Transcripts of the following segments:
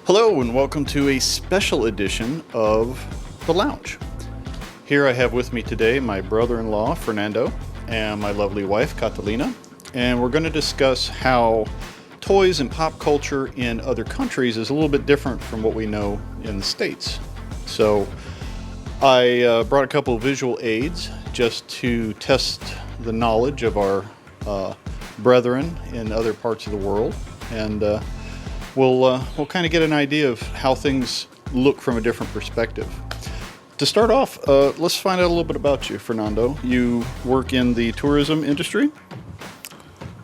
Hello, and welcome to a special edition of The Lounge. Here I have with me today my brother-in-law, Fernando, and my lovely wife, Catalina, and we're going to discuss how toys and pop culture in other countries is a little bit different from what we know in the States. So I brought a couple of visual aids just to test the knowledge of our brethren in other parts of the world, and we'll kind of get an idea of how things look from a different perspective. To start off, let's find out a little bit about you, Fernando. You work in the tourism industry?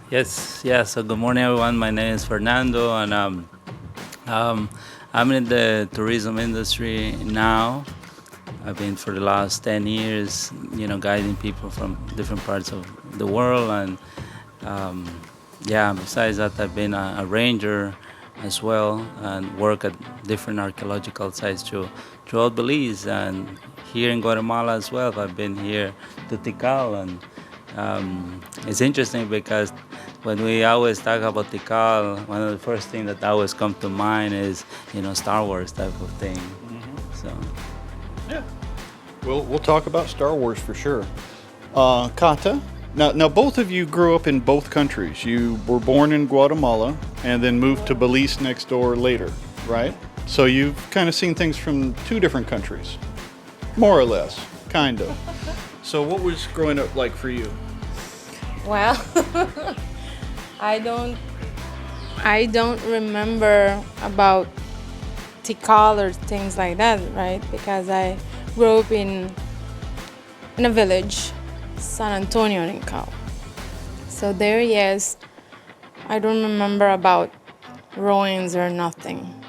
Yes, yeah. So good morning, everyone. My name is Fernando, and I'm in the tourism industry now. I've been for the last 10 years, guiding people from different parts of the world, and besides that, I've been a ranger as well, and work at different archaeological sites throughout Belize, and here in Guatemala as well. I've been here to Tikal, and it's interesting because when we always talk about Tikal, one of the first things that always come to mind is, Star Wars type of thing. So, Yeah. We'll talk about Star Wars for sure. Kata, now both of you grew up in both countries. You were born in Guatemala and then moved to Belize next door later, right? So you've kind of seen things from two different countries, more or less, kind of. So what was growing up like for you? Well, I don't remember about Tikal or things like that, right? Because I grew up in a village, San Antonio in Cal. So there, yes, I don't remember about ruins or nothing.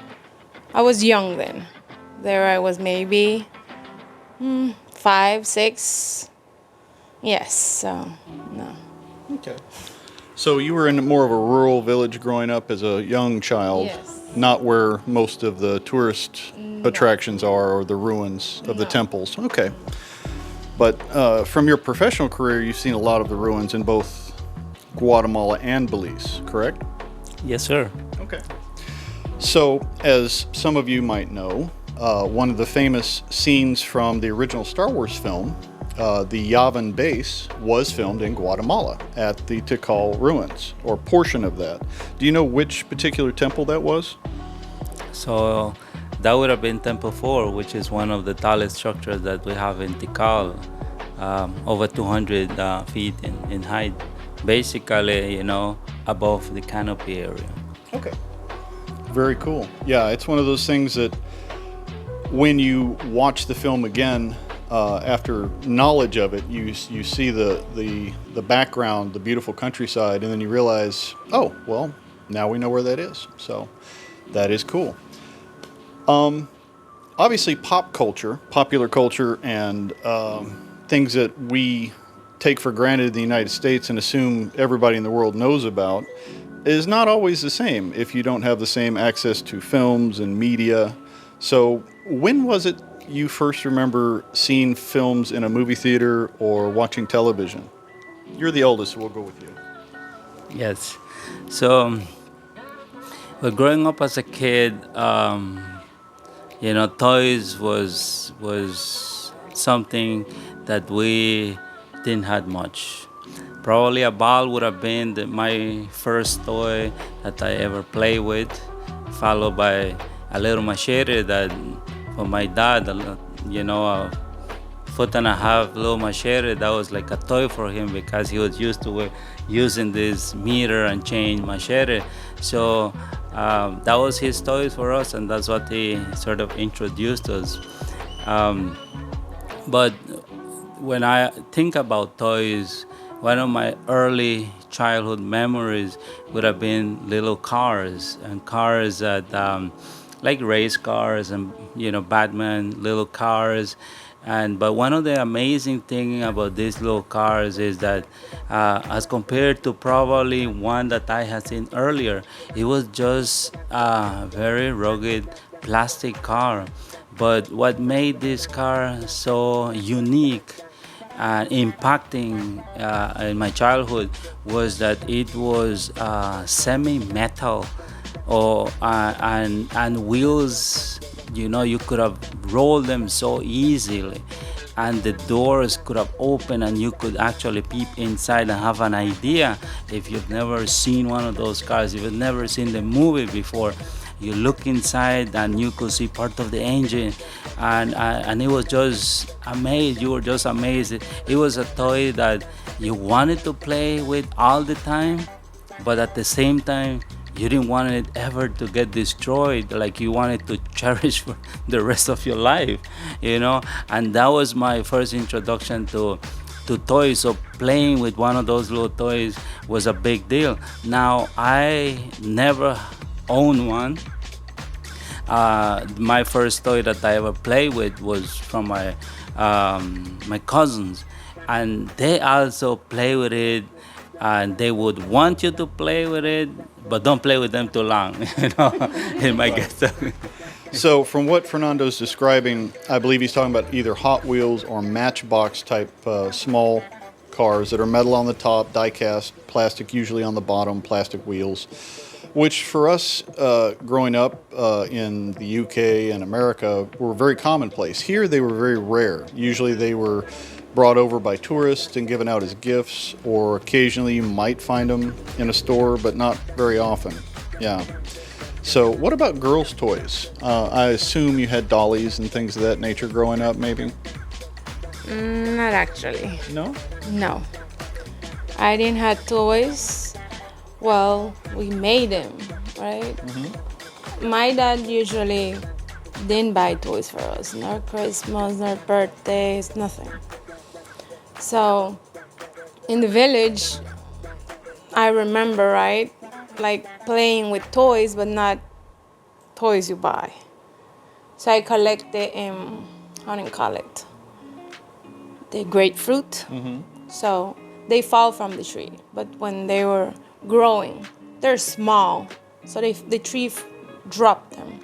I was young then. There I was maybe 5, 6. Yes, so no. Okay. So you were in more of a rural village growing up as a young child, Yes. not where most of the tourist attractions are or the ruins of the No. temples. Okay. But from your professional career, you've seen a lot of the ruins in both Guatemala and Belize, correct? yes, sir. Okay. So, as some of you might know, one of the famous scenes from the original Star Wars film, the Yavin base, was filmed in Guatemala at the Tikal ruins, or portion of that. Do you know which particular temple that was? So that would have been Temple 4, which is one of the tallest structures that we have in Tikal, over 200 feet in height, basically, above the canopy area. Okay. Very cool. Yeah, it's one of those things that when you watch the film again, after knowledge of it, you see the background, the beautiful countryside, and then you realize, oh, well, now we know where that is. So that is cool. Obviously, popular culture, and things that we take for granted in the United States and assume everybody in the world knows about is not always the same if you don't have the same access to films and media. So when was it you first remember seeing films in a movie theater or watching television? You're the oldest, so we'll go with you. Yes. So, well, growing up as a kid, toys was something that we didn't have much. Probably a ball would have been my first toy that I ever played with, followed by a little machete that for my dad, a foot and a half little machete. That was like a toy for him because he was used to using this meter and chain machete. So that was his toy for us, and that's what he sort of introduced us. But when I think about toys, one of my early childhood memories would have been little cars, and cars that like race cars and Batman little cars. But one of the amazing thing about these little cars is that as compared to probably one that I had seen earlier, it was just a very rugged plastic car. But what made this car so unique impacting in my childhood was that it was semi-metal or and wheels. You know, you could have rolled them so easily, and the doors could have opened, and you could actually peep inside and have an idea. If you've never seen one of those cars, if you've never seen the movie before, you look inside and you could see part of the engine, and it was just amazed. You were just amazed. It was a toy that you wanted to play with all the time, but at the same time you didn't want it ever to get destroyed. Like, you wanted to cherish for the rest of your life, you know. And that was my first introduction to toys. So playing with one of those little toys was a big deal. Now, I never owned one. My first toy that I ever played with was from my cousins, and they also play with it, and they would want you to play with it, but don't play with them too long. You know, it might get stuck. So, from what Fernando's describing, I believe he's talking about either Hot Wheels or Matchbox type small cars that are metal on the top, die-cast, plastic usually on the bottom, plastic wheels, which for us growing up in the UK and America were very commonplace. Here they were very rare. Usually they were brought over by tourists and given out as gifts, or occasionally you might find them in a store, but not very often. Yeah. So what about girls' toys? I assume you had dollies and things of that nature growing up, maybe? Not actually. No? No. I didn't have toys. Well, we made them, right? My dad usually didn't buy toys for us. No Christmas, no birthdays, nothing. So, in the village, I remember, right? Like playing with toys, but not toys you buy. So I collected, how do you call it? The grapefruit. So they fall from the tree, but when they were growing, they're small. So the tree dropped them.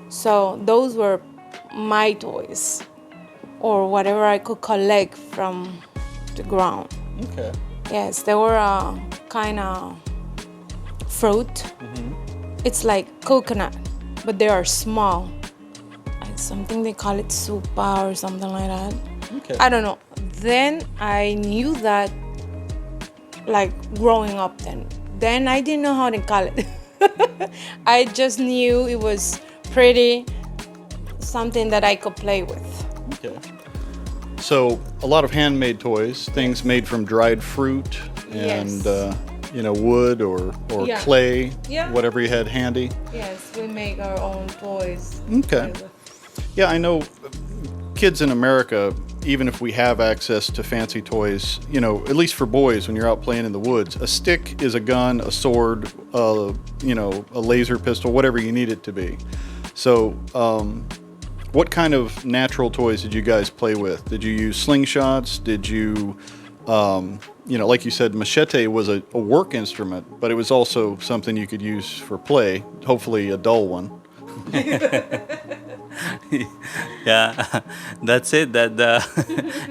So those were my toys, or whatever I could collect from the ground. Okay. Yes, they were kind of fruit. It's like coconut, but they are small. Like something they call it supa or something like that. Okay. I don't know. Then I knew that, like growing up then I didn't know how to call it. I just knew it was pretty, something that I could play with. Okay. So a lot of handmade toys, things made from dried fruit and Yes. Wood or Yeah. clay, Yeah. whatever you had handy. Yes, we make our own toys. Okay. Yeah, I know kids in America, even if we have access to fancy toys, at least for boys, when you're out playing in the woods, a stick is a gun, a sword, a laser pistol, whatever you need it to be. So, what kind of natural toys did you guys play with? Did you use slingshots? Did you, like you said, machete was a work instrument, but it was also something you could use for play, hopefully a dull one. Yeah, that's it. That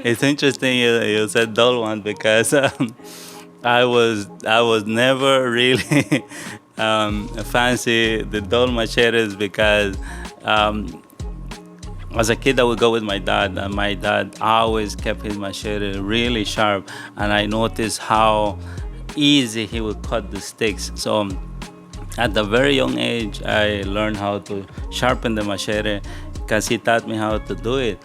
it's interesting you said dull one, because I was never really fancy the dull machetes, because as a kid I would go with my dad, and my dad always kept his machete really sharp, and I noticed how easy he would cut the sticks. So at a very young age, I learned how to sharpen the machete, because he taught me how to do it.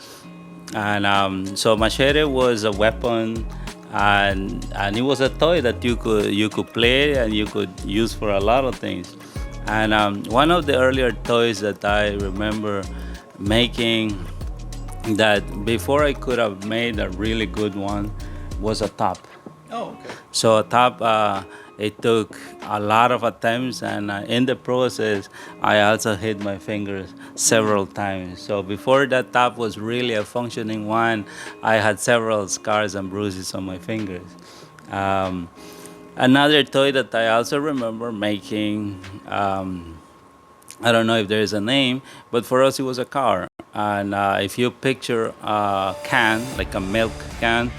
And so machete was a weapon, and it was a toy that you could play and you could use for a lot of things. And one of the earlier toys that I remember making, that before I could have made a really good one, was a top. Oh, okay. So a top, it took a lot of attempts, and in the process, I also hit my fingers several times. So before that top was really a functioning one, I had several scars and bruises on my fingers. Another toy that I also remember making, I don't know if there is a name, but for us it was a car. And if you picture a can, like a milk can,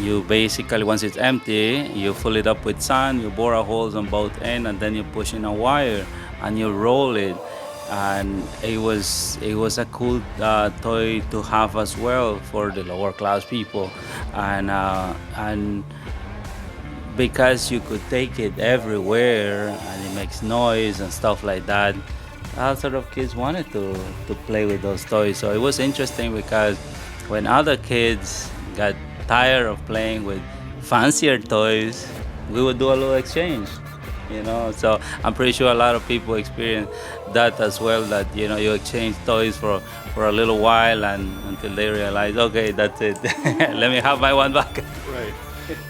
you basically, once it's empty, you fill it up with sand, you bore a holes on both ends, and then you push in a wire and you roll it. And it was a cool toy to have as well for the lower class people, and because you could take it everywhere and it makes noise and stuff like that, all sort of kids wanted to play with those toys. So it was interesting because when other kids got tired of playing with fancier toys, we would do a little exchange, So I'm pretty sure a lot of people experience that as well, that, you exchange toys for a little while and until they realize, okay, that's it. Let me have my one back. Right.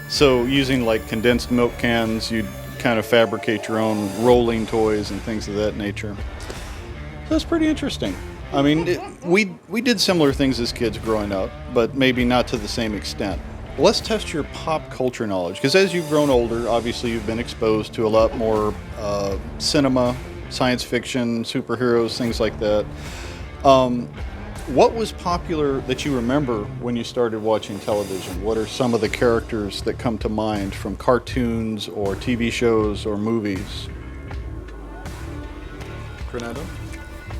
So using like condensed milk cans, you'd kind of fabricate your own rolling toys and things of that nature. That's pretty interesting. I mean, we did similar things as kids growing up, but maybe not to the same extent. Let's test your pop culture knowledge, because as you've grown older, obviously you've been exposed to a lot more cinema, science fiction, superheroes, things like that. What was popular that you remember when you started watching television? What are some of the characters that come to mind from cartoons or TV shows or movies? Fernando?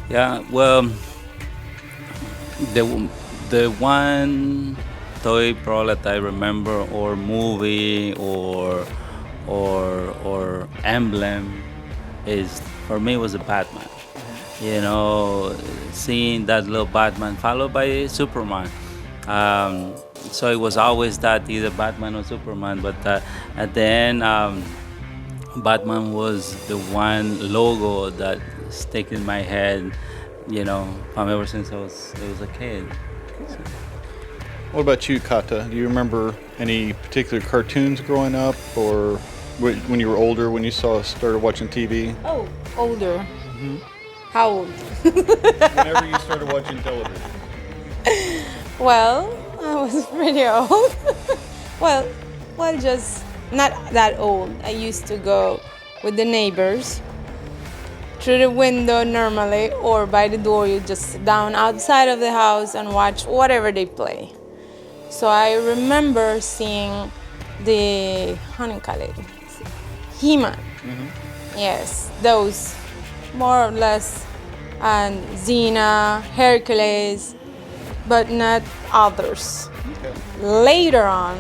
Yeah, well, the one toy probably that I remember, or movie, or emblem, is, for me, was a Batman. Seeing that little Batman followed by Superman. So it was always that, either Batman or Superman. But at the end, Batman was the one logo that stuck in my head, from ever since I was a kid. So. What about you, Kata? Do you remember any particular cartoons growing up, or when you were older, when you started watching TV? Oh, older. Mm-hmm. How old? Whenever you started watching television. Well, I was pretty old. well, just not that old. I used to go with the neighbors through the window normally, or by the door. You just sit down outside of the house and watch whatever they play. So I remember seeing the He-Man. Mm-hmm. Yes, those more or less, and Xena, Hercules, but not others. Okay. Later on,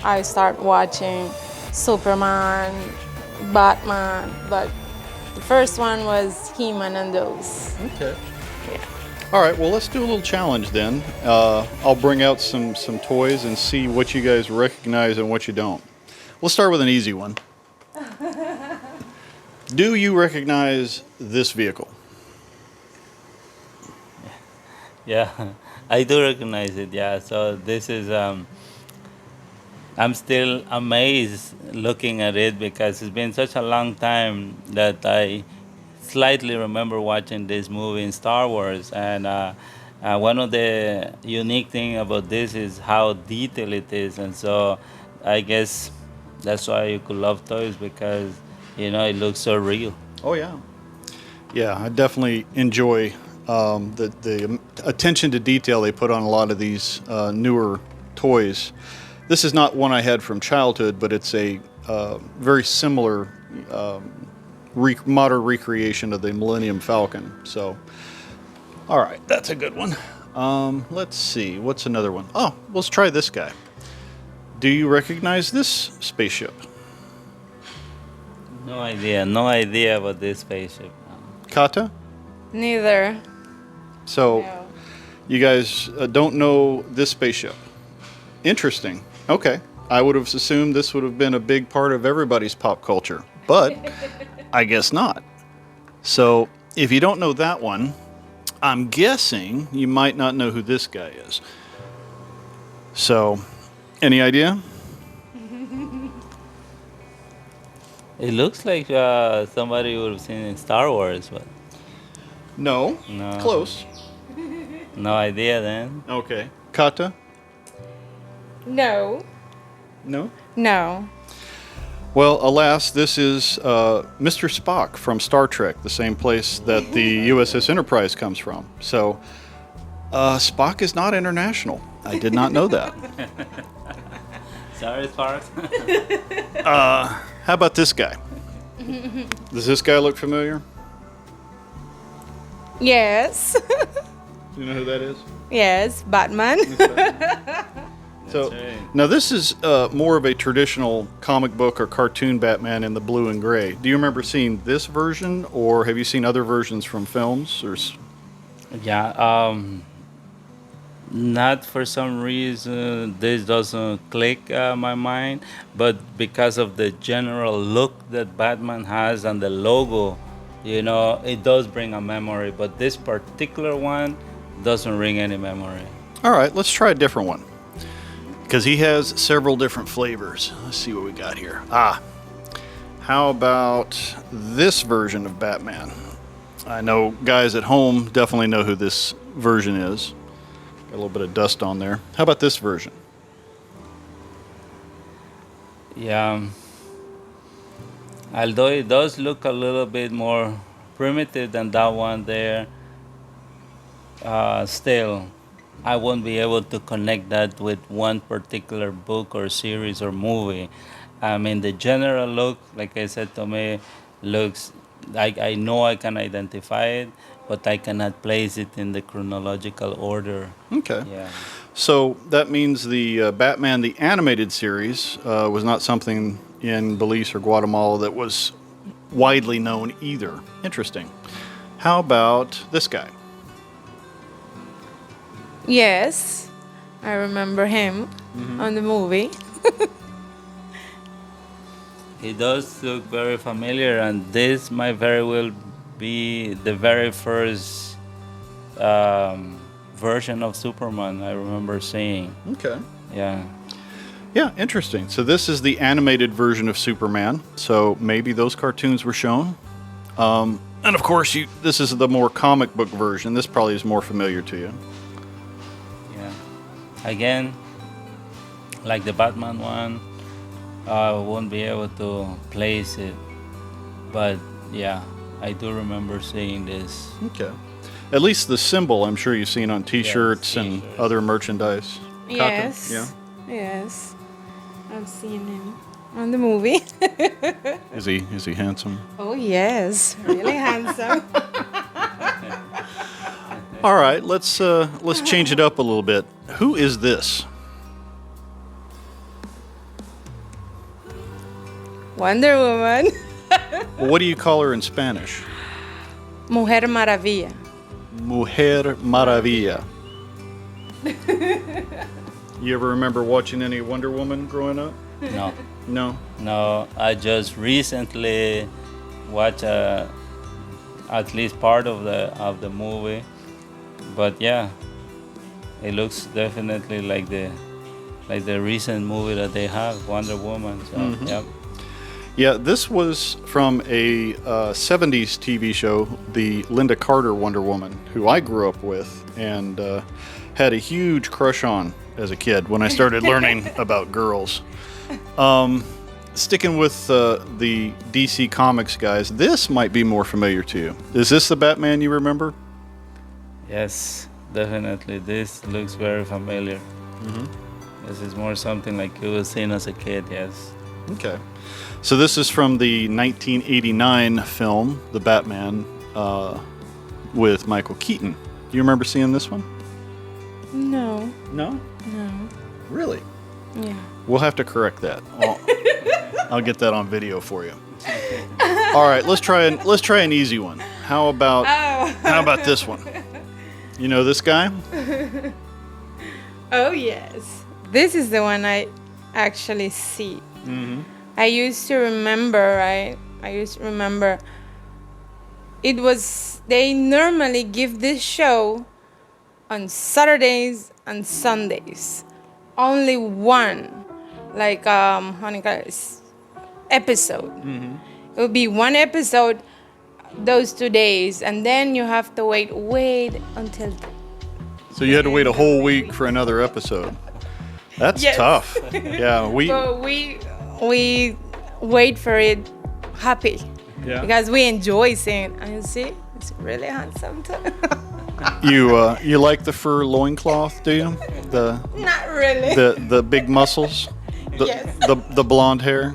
I start watching Superman, Batman, but the first one was He-Man and those. Okay. Yeah. All right, well, let's do a little challenge then. I'll bring out some toys and see what you guys recognize and what you don't. We'll start with an easy one. Do you recognize this vehicle? Yeah, I do recognize it, yeah. So this is, I'm still amazed looking at it, because it's been such a long time that I slightly remember watching this movie in Star Wars. And one of the unique thing about this is how detailed it is. And so I guess that's why you could love toys, because it looks so real. Oh, yeah. Yeah, I definitely enjoy the attention to detail they put on a lot of these newer toys. This is not one I had from childhood, but it's a very similar modern recreation of the Millennium Falcon. So, all right, that's a good one. Let's see, what's another one? Oh, let's try this guy. Do you recognize this spaceship? No idea about this spaceship. Kata? Neither. So, No. you guys don't know this spaceship. Interesting. Okay. I would have assumed this would have been a big part of everybody's pop culture, but I guess not. So, if you don't know that one, I'm guessing you might not know who this guy is. So, any idea? It looks like somebody would have seen in Star Wars, but No. Close. no idea then. Okay. Kata? No. No? No. Well, alas, this is Mr. Spock from Star Trek, the same place that the USS Enterprise comes from. So, Spock is not international. I did not know that. Sorry, Sparks. How about this guy? Does this guy look familiar? Yes. Do you know who that is? Yes, Batman. So right. now this is more of a traditional comic book or cartoon Batman in the blue and gray. Do you remember seeing this version, or have you seen other versions from films? Yeah. Not for some reason this doesn't click my mind, but because of the general look that Batman has and the logo, it does bring a memory. But this particular one doesn't ring any memory. All right, let's try a different one because he has several different flavors. Let's see what we got here. How about this version of Batman? I know guys at home definitely know who this version is. Got a little bit of dust on there. How about this version? Yeah. Although it does look a little bit more primitive than that one there, still, I won't be able to connect that with one particular book or series or movie. I mean, the general look, like I said, to me, looks like I know I can identify it, but I cannot place it in the chronological order. Okay. Yeah. So that means the Batman, the animated series, was not something in Belize or Guatemala that was widely known either. Interesting. How about this guy? Yes, I remember him on the movie. It does look very familiar, and this might very well be the very first version of Superman I remember seeing. Okay. Yeah. Yeah, interesting. So this is the animated version of Superman. So maybe those cartoons were shown. And of course, this is the more comic book version. This probably is more familiar to you. Yeah. Again, like the Batman one, I won't be able to place it. But yeah, I do remember seeing this. Okay. At least the symbol, I'm sure you've seen on T-shirts and T-shirts. other merchandise. Yes. Yeah. Yes. I've seen him on the movie. Is he handsome? Oh yes, really handsome. All right, let's change it up a little bit. Who is this? Wonder Woman. Well, what do you call her in Spanish? Mujer Maravilla. Mujer Maravilla. You ever remember watching any Wonder Woman growing up? No. No. No, I just recently watched at least part of the movie, but yeah, it looks definitely like the recent movie that they have, Wonder Woman. So yeah, Yeah, this was from a 70s TV show, the Linda Carter Wonder Woman, who I grew up with and had a huge crush on as a kid when I started learning about girls. Sticking with the DC Comics guys, this might be more familiar to you. Is this the Batman you remember? yes, definitely. This looks very familiar. This is more something like you was seen as a kid. Yes. Okay. So this is from the 1989 film, The Batman, with Michael Keaton. Do you remember seeing this one? No. No? No. Really? Yeah. We'll have to correct that. I'll get that on video for you. All right, let's try an easy one. How about this one? You know this guy? Oh yes. This is the one I actually see. I used to remember, right? They normally give this show on Saturdays and Sundays. Only one, like episode. It would be one episode those 2 days, and then you have to wait until. So you had to wait a whole week for another episode. That's Yes. tough. Yeah, But we wait for it happy yeah. because we enjoy seeing it. And you see, it's really handsome too. You like the fur loincloth, do you? Not really. The big muscles. Yes. The blonde hair.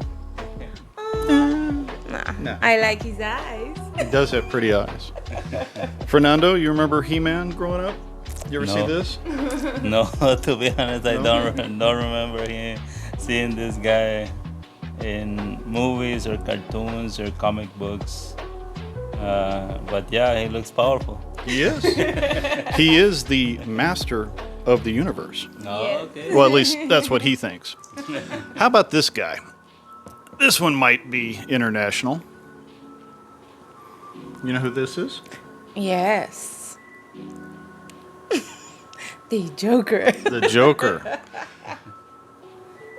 Nah. I like his eyes. He does have pretty eyes. Fernando, you remember He-Man growing up? You ever see No. this? No, to be honest, I don't remember him seeing this guy in movies or cartoons or comic books. But yeah, he looks powerful. He is. He is the master of the universe. Oh, okay. Well, at least that's what he thinks. How about this guy? This one might be international. You know who this is? Yes. The Joker. The Joker.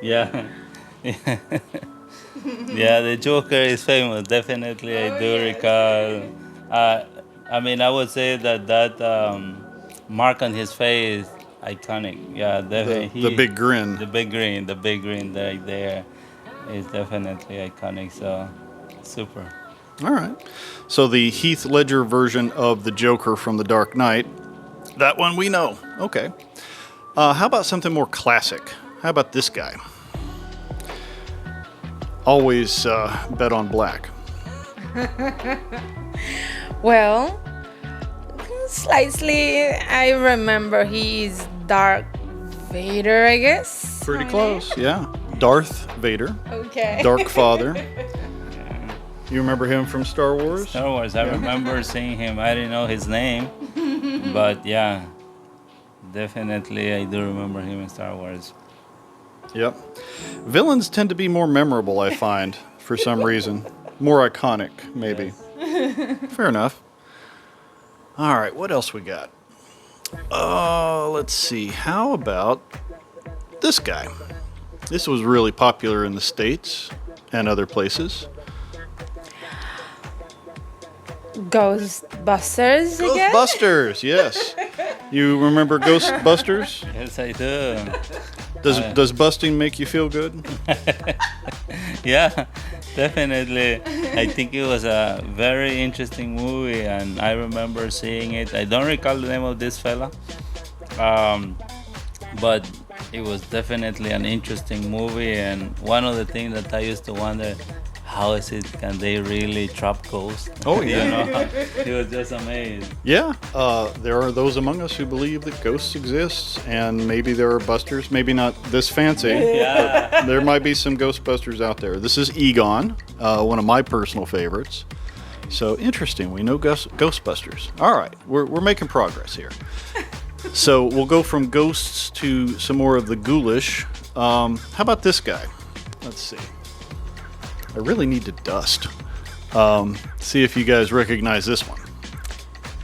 Yeah. Yeah, the Joker is famous. Definitely, I do recall. I mean, I would say that mark on his face, iconic. Yeah, definitely. The big grin. The big green right there is definitely iconic. So, super. All right. So the Heath Ledger version of the Joker from The Dark Knight, that one we know. Okay. How about something more classic? How about this guy? Always bet on black. Well, slightly, I remember he's Dark Vader, I guess. Pretty close, yeah. Darth Vader, Okay. Dark Father. You remember him from Star Wars? Star Wars. I remember seeing him. I didn't know his name, but yeah, definitely I do remember him in Star Wars. Yep. Villains tend to be more memorable, I find, for some reason. More iconic, maybe. Fair enough. All right, what else we got? Let's see. How about this guy? This was really popular in the States and other places. Ghostbusters, I guess? Ghostbusters, yes. You remember Ghostbusters? Yes, I do. Does busting make you feel good? Yeah, definitely. I think it was a very interesting movie, and I remember seeing it. I don't recall the name of this fella, but it was definitely an interesting movie. And one of the things that I used to wonder, how is it? Can they really trap ghosts? Oh, yeah. You know, it was just amazed. Yeah, there are those among us who believe that ghosts exist, and maybe there are busters, maybe not this fancy. Yeah. There might be some Ghostbusters out there. This is Egon, one of my personal favorites. So interesting, we know Ghostbusters. All right, we're making progress here. So we'll go from ghosts to some more of the ghoulish. How about this guy? Let's see. I really need to dust. See if you guys recognize this one.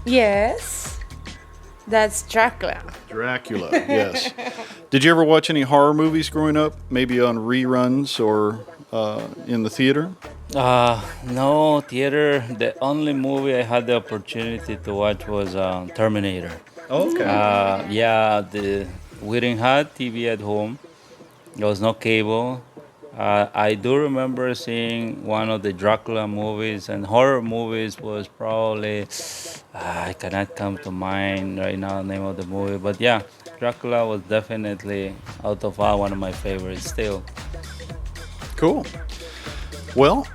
Yes. That's Dracula. Dracula, yes. Did you ever watch any horror movies growing up? Maybe on reruns or in the theater? No, theater. The only movie I had the opportunity to watch was Terminator. Oh, okay. Yeah, we didn't have TV at home. There was no cable. I do remember seeing one of the Dracula movies, and horror movies was probably, I cannot come to mind right now the name of the movie, but yeah, Dracula was definitely out of all one of my favorites still. Cool. Well,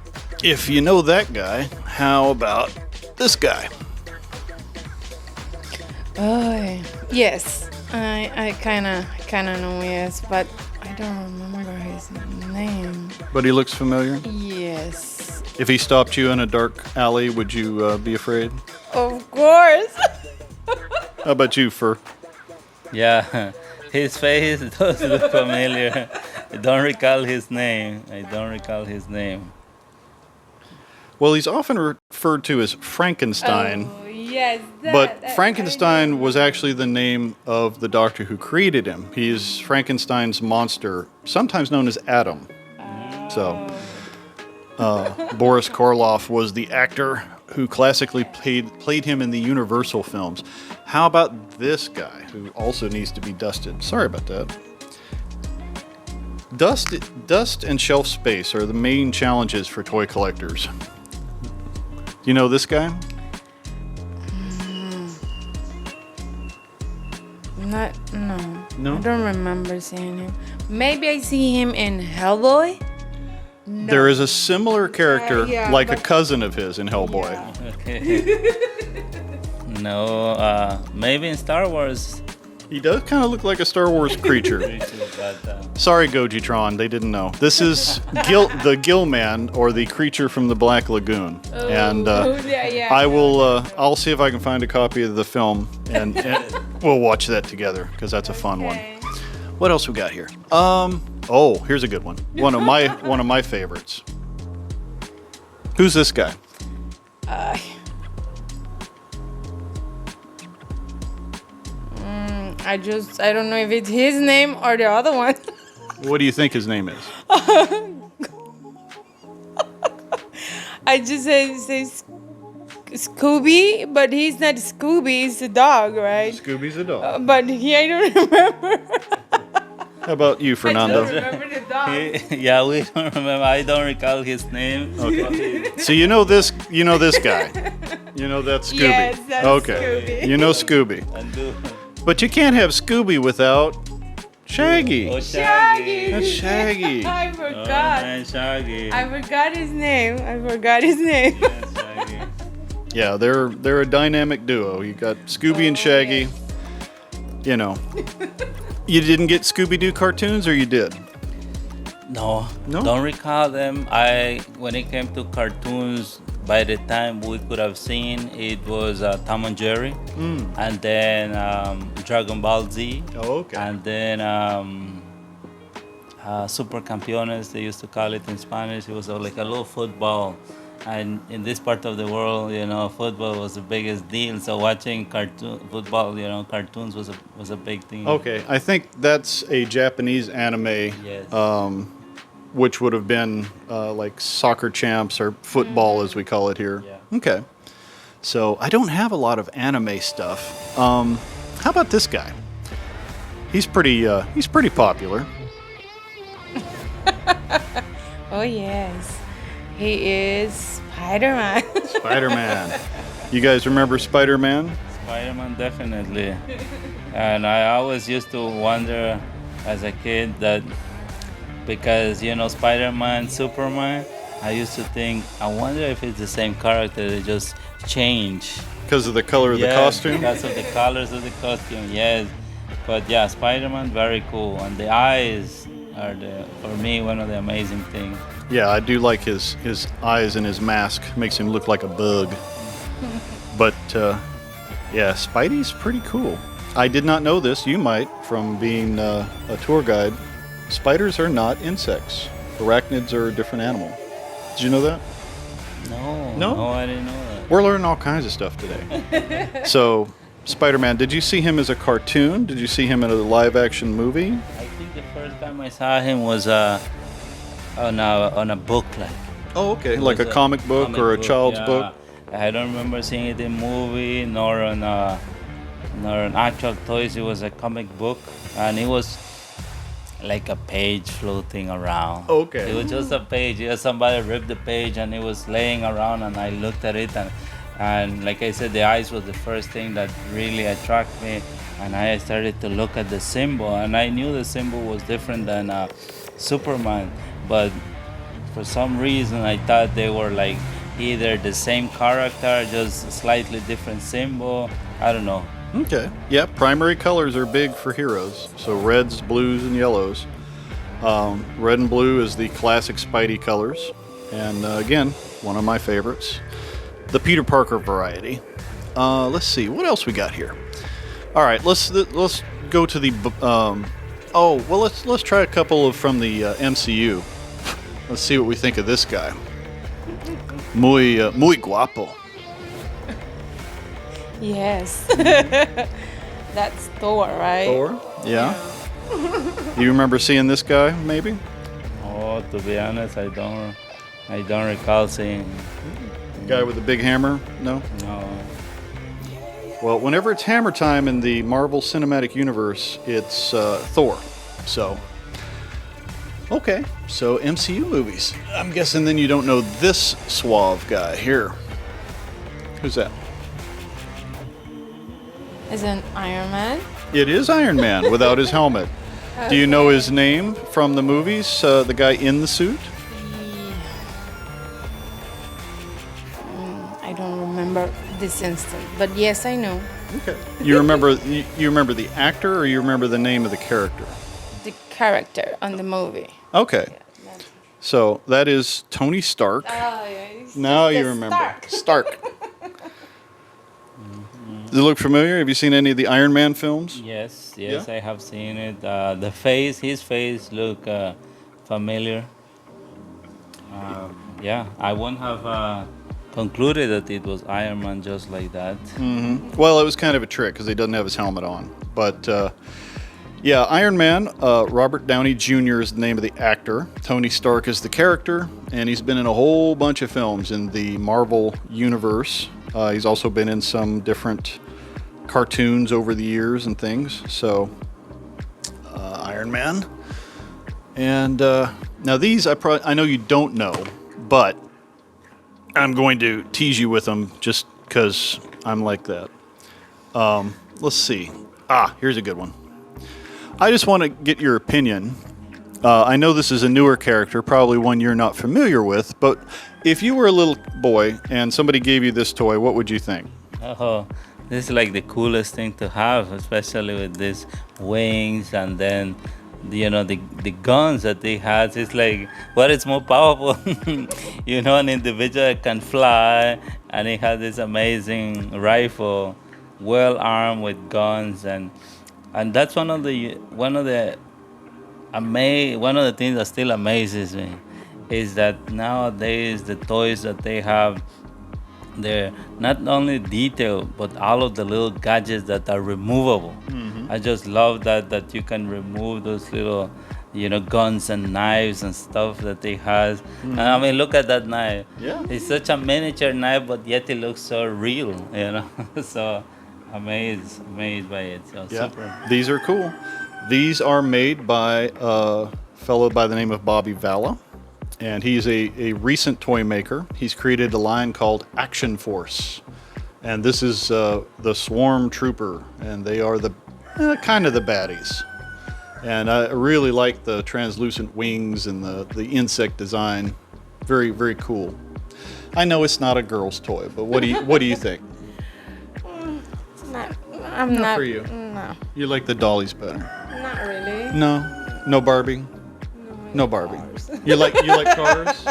if you know that guy, how about this guy? Oh, yes. I kind of know, yes, but I don't remember his name. But he looks familiar. Yes. If he stopped you in a dark alley, would you be afraid? Of course. How about you, Fur? Yeah, his face does look familiar. I don't recall his name. Well, he's often referred to as Frankenstein. Oh, yes. But Frankenstein was actually the name of the doctor who created him. He is Frankenstein's monster, sometimes known as Adam. So, Boris Karloff was the actor who classically played him in the Universal films. How about this guy, who also needs to be dusted? Sorry about that. Dust and shelf space are the main challenges for toy collectors. You know this guy? No. No? I don't remember seeing him. Maybe I see him in Hellboy. No. There is a similar character, yeah, like a but- cousin of his in Hellboy. Yeah. Okay. No, maybe in Star Wars. He does kind of look like a Star Wars creature. But, Sorry, Gojitron, they didn't know. This is the Gill Man, or the creature from the Black Lagoon. And yeah. I will. I'll see if I can find a copy of the film, and we'll watch that together because that's a fun one. What else we got here? Oh, here's a good one. One of my favorites. Who's this guy? I don't know if it's his name or the other one. What do you think his name is? I just say Scooby, but he's not Scooby, he's a dog, right? Scooby's a dog. But I don't remember. How about you, I Fernando? don't remember the dog. yeah, we don't remember. I don't recall his name. Okay. So you know this guy. You know that's Scooby. Yes, that's okay. Scooby. You know Scooby. But you can't have Scooby without Shaggy. Oh, Shaggy. That's Shaggy. I Oh, forgot. man, Shaggy. I forgot his name. Yes, Shaggy. Yeah, they're a dynamic duo. You got Scooby and Shaggy. You know. You didn't get Scooby-Doo cartoons, or you did? No, No? don't recall them. When it came to cartoons, by the time we could have seen, it was Tom and Jerry, and then Dragon Ball Z, Oh, okay. and then Super Campeones, they used to call it in Spanish. It was like a little football. And in this part of the world, football was the biggest deal. So watching football, cartoons was a big thing. Okay, I think that's a Japanese anime, Yes. which would have been like Soccer Champs or football, as we call it here. Yeah. Okay. So I don't have a lot of anime stuff. How about this guy? He's pretty popular. Oh yes, he is Spider-Man. Spider-Man. You guys remember Spider-Man? Spider-Man, definitely. And I always used to wonder as a kid that because, Spider-Man, Superman, I used to think, I wonder if it's the same character, they just change. Because of the color of the Yes, costume? because of the colors of the costume, yes. But yeah, Spider-Man, very cool. And the eyes are, for me, one of the amazing things. Yeah, I do like his eyes and his mask. Makes him look like a bug. But, yeah, Spidey's pretty cool. I did not know this. You might, from being a tour guide. Spiders are not insects. Arachnids are a different animal. Did you know that? No, I didn't know that. We're learning all kinds of stuff today. So, Spider-Man, did you see him as a cartoon? Did you see him in a live-action movie? I think the first time I saw him was on a book, like. Oh, okay. It Like a was comic book comic or a child's yeah. book? I don't remember seeing it in movie nor on actual toys. It was a comic book, and it was like a page floating around. Okay. It was just a page. Somebody ripped the page, and it was laying around, and I looked at it, and like I said, the eyes was the first thing that really attracted me, and I started to look at the symbol, and I knew the symbol was different than Superman, but for some reason I thought they were like either the same character, just slightly different symbol. I don't know. Okay. Yeah, primary colors are big for heroes. So reds, blues, and yellows. Red and blue is the classic Spidey colors. And again, one of my favorites. The Peter Parker variety. Let's see, what else we got here? All right, let's go to the... let's try a couple from the MCU. Let's see what we think of this guy. Muy guapo. Yes. That's Thor, right? Thor? Yeah. You remember seeing this guy, maybe? Oh, to be honest, I don't recall seeing. Guy with the big hammer? No? No. Well, whenever it's hammer time in the Marvel Cinematic Universe, it's Thor. So, okay. So, MCU movies. I'm guessing then you don't know this suave guy here. Who's that? Is an Iron Man? It is Iron Man without his helmet. Do you know his name from the movies? The guy in the suit? I don't remember this instant, but yes, I know Okay. You remember the actor, or you remember the name of the character? the character on the movie. Okay. So that is Tony Stark. Oh, yeah. Now you remember. Stark. Does it look familiar? Have you seen any of the Iron Man films? Yes, Yeah? I have seen it. His face look familiar. Yeah, I wouldn't have concluded that it was Iron Man just like that. Well, it was kind of a trick because he doesn't have his helmet on. But yeah, Iron Man, Robert Downey Jr. is the name of the actor. Tony Stark is the character, and he's been in a whole bunch of films in the Marvel universe. He's also been in some different cartoons over the years and things. So, Iron Man. And now these, I know you don't know, but I'm going to tease you with them just because I'm like that. Let's see. Here's a good one. I just want to get your opinion. I know this is a newer character, probably one you're not familiar with, but if you were a little boy and somebody gave you this toy, what would you think? Oh, this is like the coolest thing to have, especially with these wings and then the guns that they has. It's like what is more powerful? An individual that can fly and he has this amazing rifle, well armed with guns, and that's one of the things that still amazes me is that nowadays the toys that they have, they're not only detailed but all of the little gadgets that are removable. I just love that you can remove those little guns and knives and stuff that they has. And I mean, look at that knife. Yeah. It's such a miniature knife, but yet it looks so real. So amazed by it. So Yeah, super. these are cool. These are made by a fellow by the name of Bobby Valla, and he's a recent toy maker. He's created a line called Action Force, and this is the Swarm Trooper, and they are the kind of the baddies. And I really like the translucent wings and the insect design. Very, very cool. I know it's not a girl's toy, but what do you think? It's not. I'm not for you. No, You like the dollies better? not really. No Barbie. No Barbie. Cars. You like cars?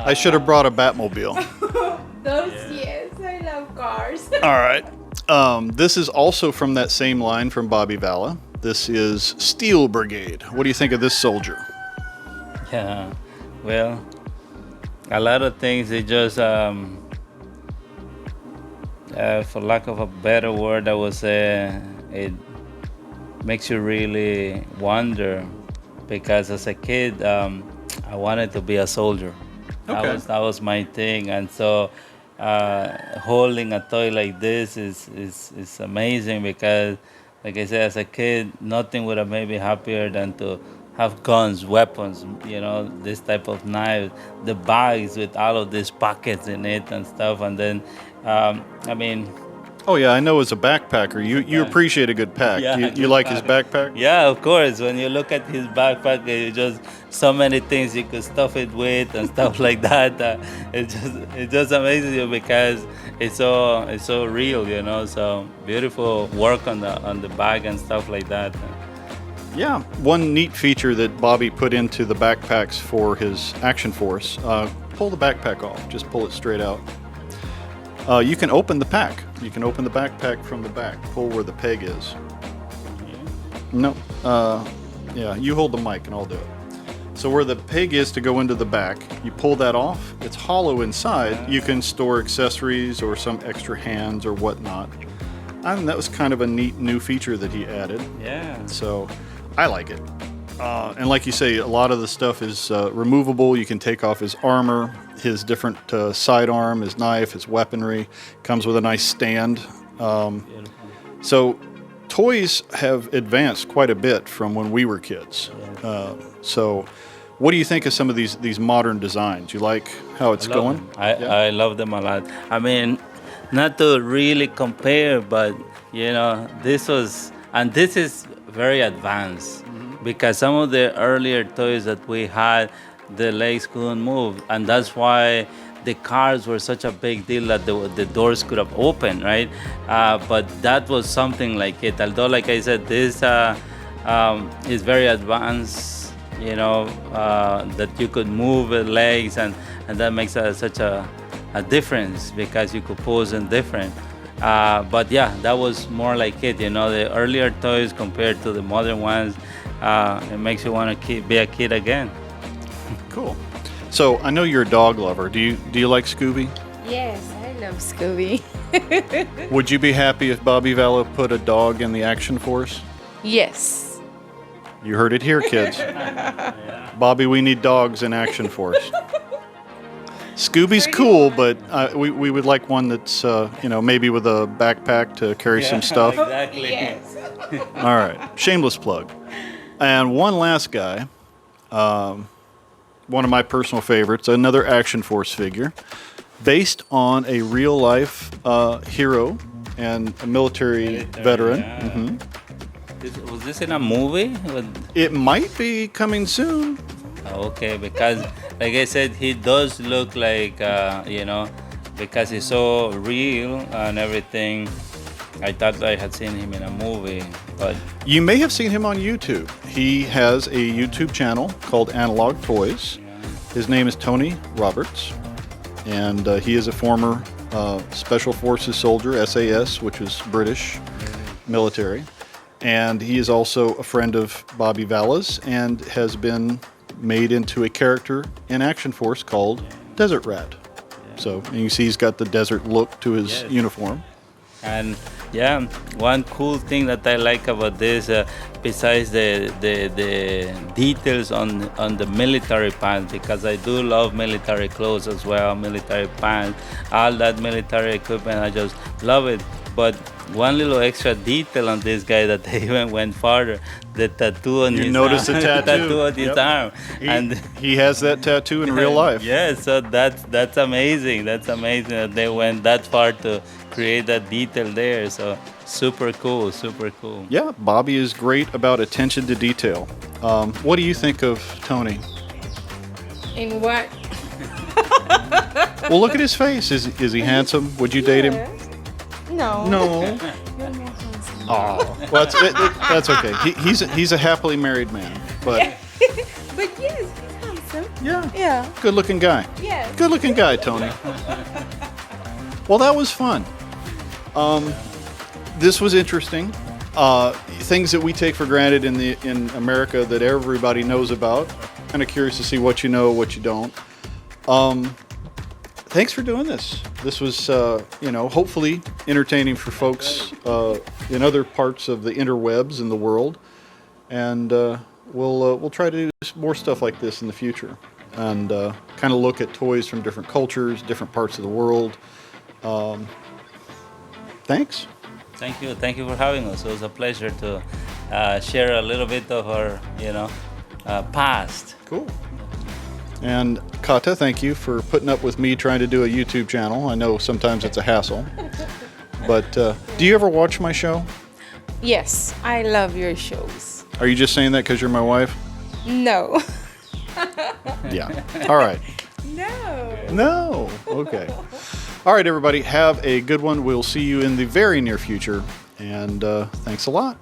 I should have brought a Batmobile. Those, yes, I love cars. All right. This is also from that same line from Bobby Valla. This is Steel Brigade. What do you think of this soldier? Yeah, well, a lot of things, it just, for lack of a better word, I would say it makes you really wonder, because as a kid, I wanted to be a soldier. Okay. That was my thing, and so holding a toy like this is amazing because, like I said, as a kid, nothing would have made me happier than to have guns, weapons, this type of knives, the bags with all of these pockets in it and stuff, and then, I mean, Oh yeah, I know as a backpacker, you appreciate a good pack. Yeah, you good like his pack. backpack? Yeah, of course. When you look at his backpack, it's just so many things you could stuff it with and stuff like that. It just amazes you because it's so real, So beautiful work on the bag and stuff like that. Yeah. One neat feature that Bobby put into the backpacks for his Action Force, pull the backpack off. Just pull it straight out. You can open the pack. You can open the backpack from the back. Pull where the peg is. No. Yeah, you hold the mic and I'll do it. So where the peg is to go into the back, you pull that off. It's hollow inside. You can store accessories or some extra hands or whatnot. And that was kind of a neat new feature that he added. Yeah. So I like it. And like you say, a lot of the stuff is removable. You can take off his armor, his different sidearm, his knife, his weaponry. Comes with a nice stand. So toys have advanced quite a bit from when we were kids. So what do you think of some of these modern designs? You like how it's going? I love them a lot. I mean, not to really compare, but this was And this is very advanced because some of the earlier toys that we had, the legs couldn't move, and that's why the cars were such a big deal that the doors could have opened, right? But that was something like it. Although, like I said, this is very advanced, that you could move the legs, and that makes such a difference because you could pose in different. But yeah, that was more like it. The earlier toys compared to the modern ones, it makes you want to be a kid again. Cool. So I know you're a dog lover. Do you like Scooby? Yes, I love Scooby. Would you be happy if Bobby Vallo put a dog in the action force? Yes. You heard it here, kids. Bobby, we need dogs in action force. Scooby's cool, but we would like one that's maybe with a backpack to carry some stuff. Exactly. Yes. All right, shameless plug. And one last guy, one of my personal favorites, another Action Force figure, based on a real-life hero and a military veteran. Yeah. Mm-hmm. Was this in a movie? It might be coming soon. Okay, because like I said, he does look like, because he's so real and everything. I thought I had seen him in a movie, but You may have seen him on YouTube. He has a YouTube channel called Analog Toys. His name is Tony Roberts, and he is a former Special Forces soldier, SAS, which is British military. And he is also a friend of Bobby Valla's and has been made into a character in Action Force called Desert Rat. So, and you see he's got the desert look to his uniform. And yeah, one cool thing that I like about this, besides the details on the military pants, because I do love military clothes as well, military pants, all that military equipment, I just love it. But one little extra detail on this guy that they even went farther, the tattoo on his You notice arm. the tattoo. Tattoo on his arm. He has that tattoo in real life. Yeah, so that's amazing. That's amazing that they went that far to create that detail there. So super cool, super cool. Yeah, Bobby is great about attention to detail. What do you think of Tony? In what? Well, look at his face. Is he handsome? Would you date him? No. No. You're more handsome. Oh, well, that's okay. He's a happily married man, but But yes, he's handsome. yeah, Yeah. good-looking guy. Yes. Good-looking guy, Tony. Well, that was fun. This was interesting. Things that we take for granted in America that everybody knows about. Kind of curious to see what you know, what you don't. Thanks for doing this. This was, hopefully entertaining for folks in other parts of the interwebs in the world, and we'll try to do more stuff like this in the future, and kind of look at toys from different cultures, different parts of the world. Thanks. Thank you for having us. It was a pleasure to share a little bit of our, past. Cool. And Kata, thank you for putting up with me trying to do a YouTube channel. I know sometimes it's a hassle. But do you ever watch my show? Yes, I love your shows. Are you just saying that because you're my wife? No. Yeah. All right. No. No. Okay. All right, everybody. Have a good one. We'll see you in the very near future. And thanks a lot.